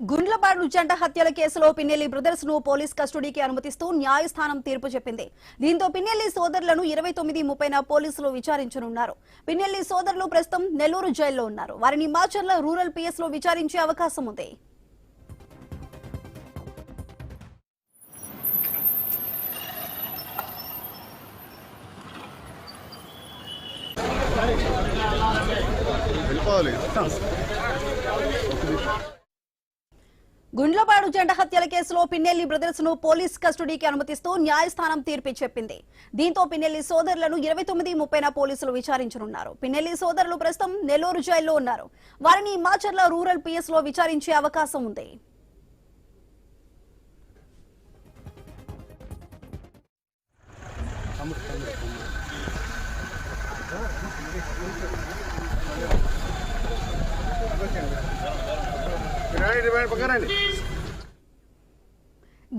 గుండ్లపాడు జంట హత్యల కేసులో పిన్నెల్లి బ్రదర్స్ ను పోలీస్ కస్టడీకి అనుమతిస్తూ న్యాయస్థానం తీర్పు చెప్పింది. దీంతో పిన్నెల్లి సోదరులను 29:30న పోలీసులు విచారించనున్నారు. పిన్నెల్లి సోదరులు ప్రస్తుతం నెల్లూరు జైల్లో ఉన్నారు. వారిని మాచర్ల రూరల్ పిఎస్ లో విచారించే అవకాశం ఉంది. గుండ్లపాడు జంట హత్యల కేసులో పిన్నెల్లి బ్రదర్స్ ను పోలీస్ కస్టడీకి అనుమతిస్తూ న్యాయస్థానం తీర్పు చెప్పింది. దీంతో పిన్నెల్లి సోదరులను 29:30న పోలీసులు విచారించనున్నారు. పిన్నెల్లి సోదరులు ప్రస్తుతం నెల్లూరు జైల్లో ఉన్నారు. వారిని మాచర్ల రూరల్ పిఎస్ లో విచారించే అవకాశం ఉంది.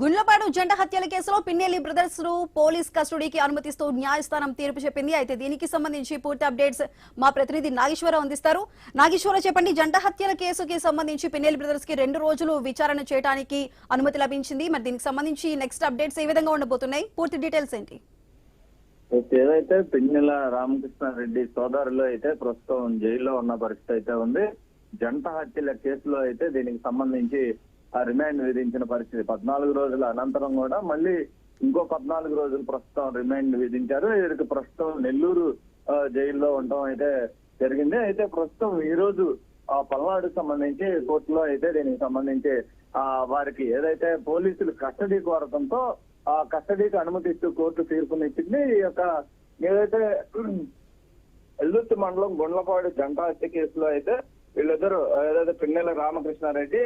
గుండ్లపాడు జంట హత్యల కేసులో పిన్నెల్లి బ్రదర్స్ ను పోలీస్ కస్టడీకి అనుమతిస్తూ న్యాయస్థానం తీర్పు చెప్పింది. అయితే దీనికి సంబంధించి పూర్తి అప్డేట్స్ మా ప్రతినిధి నాగేశ్వరరావు అందిస్తారు. నాగేశ్వరరావు, చెప్పండి, జంట హత్యల కేసుకి సంబంధించి పిన్నెల్లి బ్రదర్స్ కి 2 రోజులు విచారణ చేయడానికి అనుమతి లభించింది. మరి దీనికి సంబంధించి నెక్స్ట్ అప్డేట్స్ ఏ విధంగా ఉండబోతున్నాయి? పూర్తి డీటెయిల్స్ ఏంటి? ఏదైతే పిన్నెల రామకృష్ణారెడ్డి సోదరులు అయితే ప్రస్తుతం జైల్లో ఉన్న పరిస్థితి అయితే ఉంది. జంట హత్యల కేసులో అయితే దీనికి సంబంధించి రిమాండ్ విధించిన పరిస్థితి. 14 రోజుల అనంతరం కూడా మళ్ళీ ఇంకో 14 రోజులు ప్రస్తుతం రిమాండ్ విధించారు. వీరికి ప్రస్తుతం నెల్లూరు జైల్లో ఉండటం అయితే జరిగింది. అయితే ప్రస్తుతం ఈ రోజు పల్నాడుకు సంబంధించి కోర్టులో అయితే దీనికి సంబంధించి వారికి ఏదైతే పోలీసులు కస్టడీ కోరడంతో ఆ కస్టడీకి అనుమతిస్తూ కోర్టు తీర్పునిచ్చింది. ఈ యొక్క ఏదైతే ఎల్లుర్తి మండలం గుండ్లపాడు జంట హత్య కేసులో అయితే వీళ్ళిద్దరు ఏదైతే పిన్నెల రామకృష్ణారెడ్డి,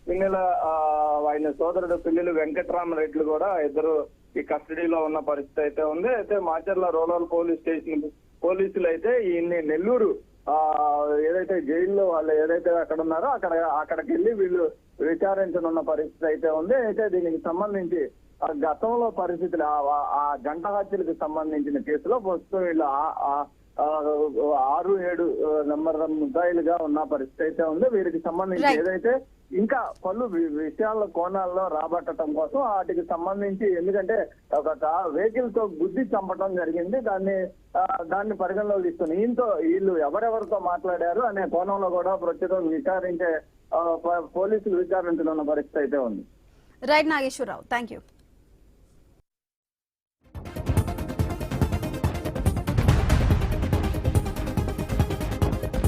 పిన్నెల ఆయన సోదరుడు పిల్లలు వెంకటరామరెడ్డిలు కూడా ఇద్దరు ఈ కస్టడీలో ఉన్న పరిస్థితి అయితే ఉంది. అయితే మాచర్ల రూరల్ పోలీస్ స్టేషన్ పోలీసులు అయితే ఈ నెల్లూరు ఏదైతే జైల్లో వాళ్ళు ఏదైతే అక్కడ ఉన్నారో అక్కడికి వెళ్ళి వీళ్ళు విచారించనున్న పరిస్థితి అయితే ఉంది. అయితే దీనికి సంబంధించి గతంలో పరిస్థితులు ఆ జంట హత్యలకు సంబంధించిన కేసులో ప్రస్తుతం వీళ్ళు 6-7 నెంబర్ ముద్దాయిలుగా ఉన్న పరిస్థితి అయితే ఉంది. వీరికి సంబంధించి ఏదైతే ఇంకా పలు విషయాల కోణాల్లో రాబట్టడం కోసం వాటికి సంబంధించి, ఎందుకంటే ఒక వెహికల్ తో గుద్ది చంపడం జరిగింది, దాన్ని పరిగణలోకి తీసుకుని వీళ్ళు ఎవరెవరితో మాట్లాడారు అనే కోణంలో కూడా ప్రస్తుతం విచారించే పోలీసులు విచారించనున్న పరిస్థితి అయితే ఉంది. Right Nageswara Rao, thank you.